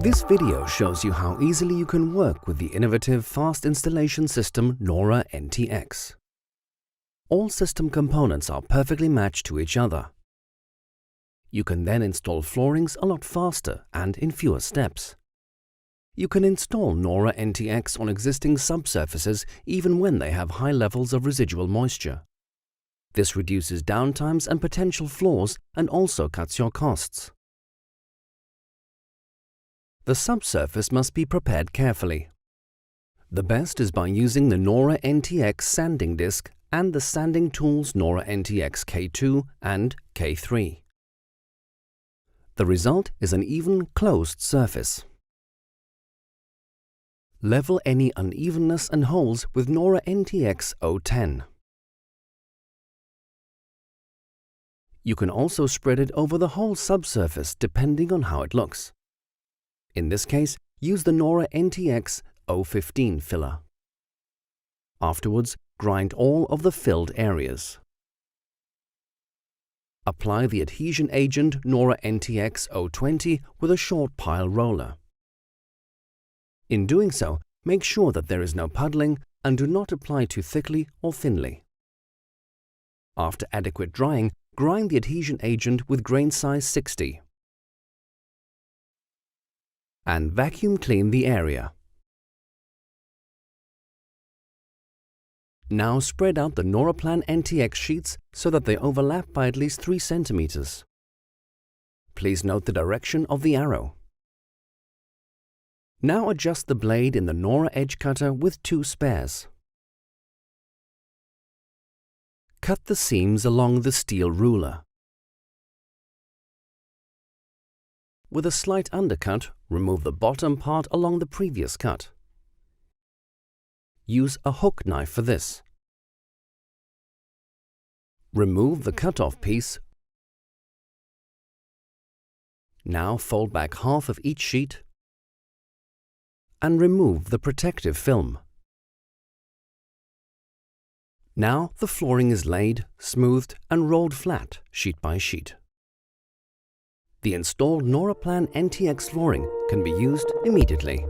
This video shows you how easily you can work with the innovative fast installation system Nora nTx. All system components are perfectly matched to each other. You can then install floorings a lot faster and in fewer steps. You can install Nora nTx on existing subsurfaces even when they have high levels of residual moisture. This reduces downtimes and potential flaws and also cuts your costs. The subsurface must be prepared carefully. The best is by using the Nora nTx sanding disc and the sanding tools Nora nTx K2 and K3. The result is an even, closed surface. Level any unevenness and holes with Nora nTx 010. You can also spread it over the whole subsurface depending on how it looks. In this case, use the Nora nTx 015 filler. Afterwards, grind all of the filled areas. Apply the adhesion agent Nora nTx 020 with a short pile roller. In doing so, make sure that there is no puddling and do not apply too thickly or thinly. After adequate drying, grind the adhesion agent with grain size 60. And vacuum clean the area. Now spread out the NoraPlan nTx sheets so that they overlap by at least 3 centimeters. Please note the direction of the arrow. Now adjust the blade in the Nora edge cutter with 2 spares. Cut the seams along the steel ruler. With a slight undercut, remove the bottom part along the previous cut. Use a hook knife for this. Remove the cut-off piece. Now fold back half of each sheet and remove the protective film. Now the flooring is laid, smoothed and rolled flat, sheet by sheet. The installed NoraPlan nTx flooring can be used immediately.